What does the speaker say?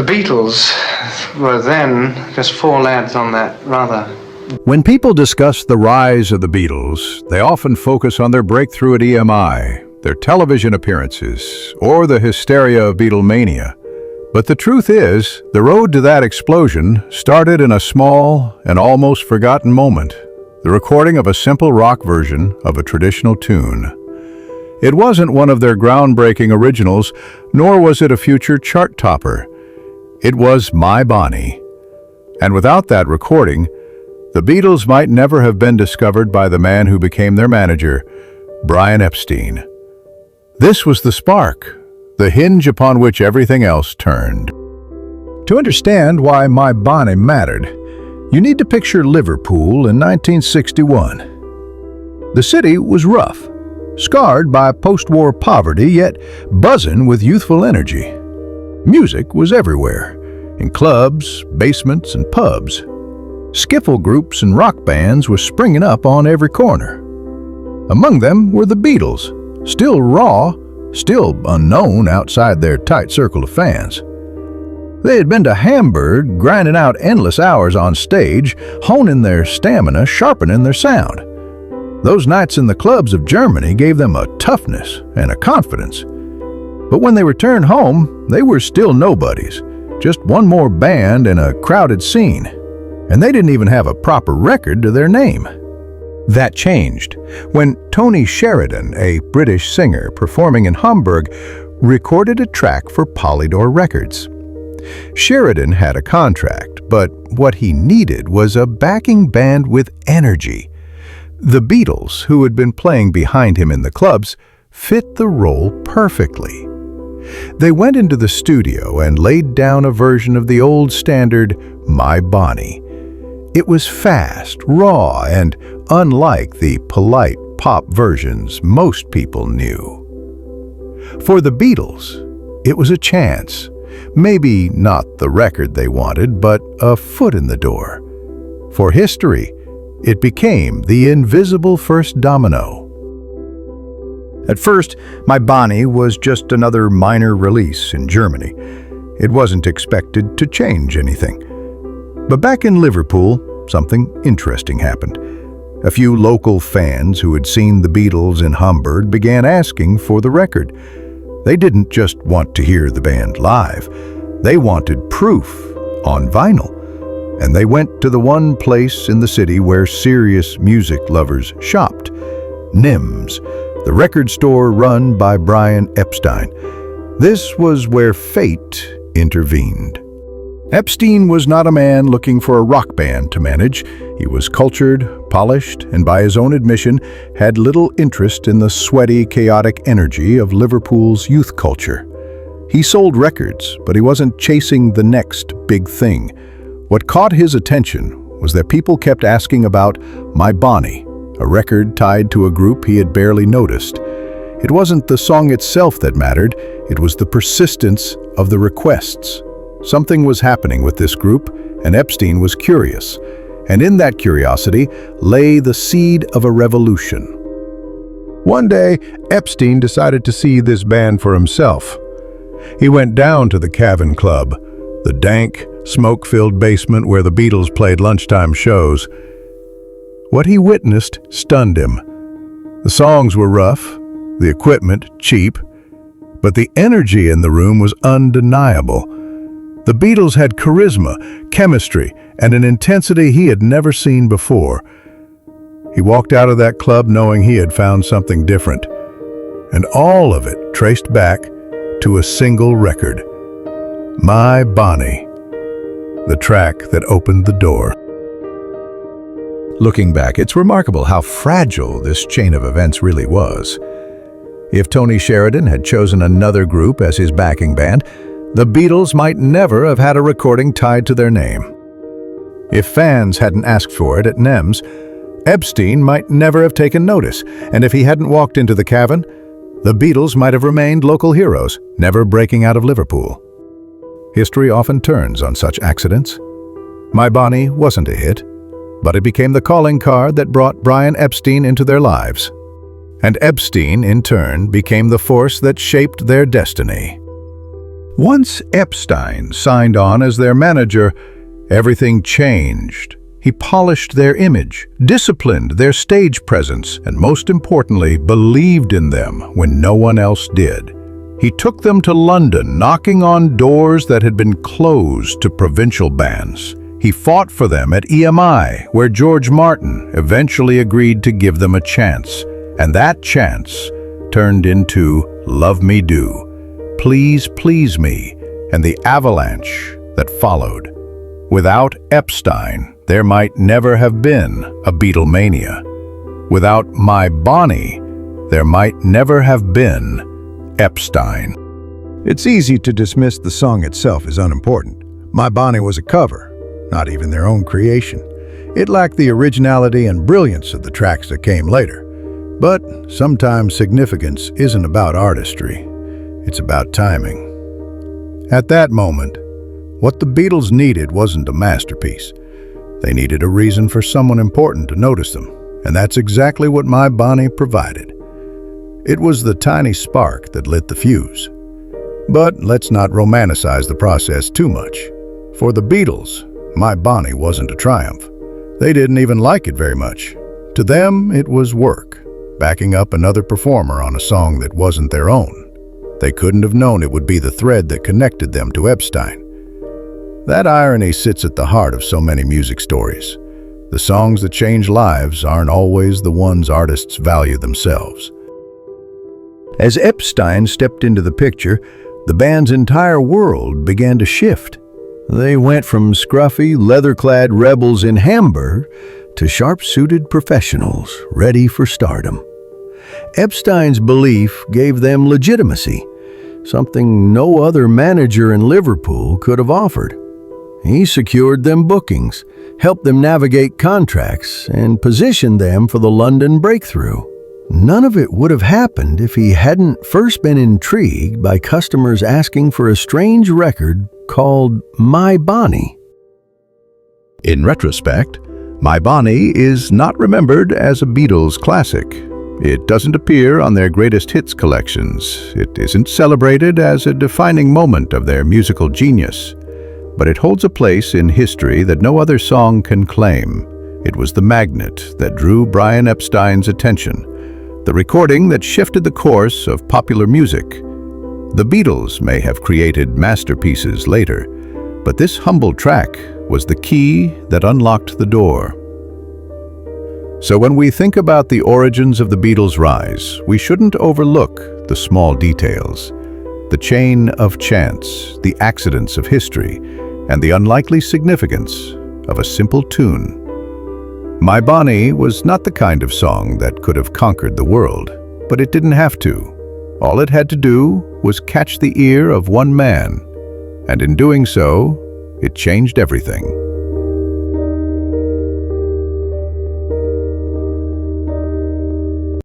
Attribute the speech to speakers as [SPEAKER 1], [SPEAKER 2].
[SPEAKER 1] The Beatles were then just four lads on that rather.
[SPEAKER 2] When people discuss the rise of the Beatles, they often focus on their breakthrough at EMI, their television appearances, or the hysteria of Beatlemania. But the truth is, the road to that explosion started in a small and almost forgotten moment, the recording of a simple rock version of a traditional tune. It wasn't one of their groundbreaking originals, nor was it a future chart topper. It was My Bonnie. And without that recording, the Beatles might never have been discovered by the man who became their manager, Brian Epstein. This was the spark, the hinge upon which everything else turned. To understand why My Bonnie mattered, you need to picture Liverpool in 1961. The city was rough, scarred by post-war poverty, yet buzzing with youthful energy. Music was everywhere, in clubs, basements, and pubs. Skiffle groups and rock bands were springing up on every corner. Among them were the Beatles, still raw, still unknown outside their tight circle of fans. They had been to Hamburg, grinding out endless hours on stage, honing their stamina, sharpening their sound. Those nights in the clubs of Germany gave them a toughness and a confidence. But when they returned home, they were still nobodies, just one more band in a crowded scene. And they didn't even have a proper record to their name. That changed when Tony Sheridan, a British singer performing in Hamburg, recorded a track for Polydor Records. Sheridan had a contract, but what he needed was a backing band with energy. The Beatles, who had been playing behind him in the clubs, fit the role perfectly. They went into the studio and laid down a version of the old standard My Bonnie. It was fast, raw, and unlike the polite pop versions most people knew. For the Beatles, it was a chance. Maybe not the record they wanted, but a foot in the door. For history, it became the invisible first domino. At first, My Bonnie was just another minor release in Germany. It wasn't expected to change anything. But back in Liverpool, something interesting happened. A few local fans who had seen the Beatles in Hamburg began asking for the record. They didn't just want to hear the band live. They wanted proof on vinyl. And they went to the one place in the city where serious music lovers shopped, Nims, the record store run by Brian Epstein. This was where fate intervened. Epstein was not a man looking for a rock band to manage. He was cultured, polished, and by his own admission, had little interest in the sweaty, chaotic energy of Liverpool's youth culture. He sold records, but he wasn't chasing the next big thing. What caught his attention was that people kept asking about My Bonnie, a record tied to a group he had barely noticed. It wasn't the song itself that mattered, it was the persistence of the requests. Something was happening with this group, and Epstein was curious. And in that curiosity lay the seed of a revolution. One day, Epstein decided to see this band for himself. He went down to the Cavern Club, the dank, smoke-filled basement where the Beatles played lunchtime shows. What he witnessed stunned him. The songs were rough, the equipment cheap, but the energy in the room was undeniable. The Beatles had charisma, chemistry, and an intensity he had never seen before. He walked out of that club knowing he had found something different, and all of it traced back to a single record, My Bonnie, the track that opened the door. Looking back, it's remarkable how fragile this chain of events really was. If Tony Sheridan had chosen another group as his backing band, the Beatles might never have had a recording tied to their name. If fans hadn't asked for it at NEMS, Epstein might never have taken notice, and if he hadn't walked into the Cavern, the Beatles might have remained local heroes, never breaking out of Liverpool. History often turns on such accidents. My Bonnie wasn't a hit, but it became the calling card that brought Brian Epstein into their lives. And Epstein, in turn, became the force that shaped their destiny. Once Epstein signed on as their manager, everything changed. He polished their image, disciplined their stage presence, and most importantly, believed in them when no one else did. He took them to London, knocking on doors that had been closed to provincial bands. He fought for them at EMI, where George Martin eventually agreed to give them a chance. And that chance turned into Love Me Do, Please Please Me, and the avalanche that followed. Without Epstein, there might never have been a Beatlemania. Without My Bonnie, there might never have been Epstein.
[SPEAKER 3] It's easy to dismiss the song itself as unimportant. My Bonnie was a cover, not even their own creation. It lacked the originality and brilliance of the tracks that came later. But sometimes significance isn't about artistry. It's about timing. At that moment, what the Beatles needed wasn't a masterpiece. They needed a reason for someone important to notice them, and that's exactly what My Bonnie provided. It was the tiny spark that lit the fuse. But let's not romanticize the process too much. For the Beatles, My Bonnie wasn't a triumph. They didn't even like it very much. To them, it was work, backing up another performer on a song that wasn't their own. They couldn't have known it would be the thread that connected them to Epstein. That irony sits at the heart of so many music stories. The songs that change lives aren't always the ones artists value themselves. As Epstein stepped into the picture, the band's entire world began to shift. They went from scruffy, leather-clad rebels in Hamburg to sharp-suited professionals ready for stardom. Epstein's belief gave them legitimacy, something no other manager in Liverpool could have offered. He secured them bookings, helped them navigate contracts, and positioned them for the London breakthrough. None of it would have happened if he hadn't first been intrigued by customers asking for a strange record called My Bonnie.
[SPEAKER 2] In retrospect, My Bonnie is not remembered as a Beatles classic. It doesn't appear on their greatest hits collections. It isn't celebrated as a defining moment of their musical genius. But it holds a place in history that no other song can claim. It was the magnet that drew Brian Epstein's attention, the recording that shifted the course of popular music. The Beatles may have created masterpieces later, but this humble track was the key that unlocked the door. So when we think about the origins of the Beatles' rise, we shouldn't overlook the small details, the chain of chance, the accidents of history, and the unlikely significance of a simple tune. My Bonnie was not the kind of song that could have conquered the world, but it didn't have to. All it had to do was catch the ear of one man, and in doing so, it changed everything.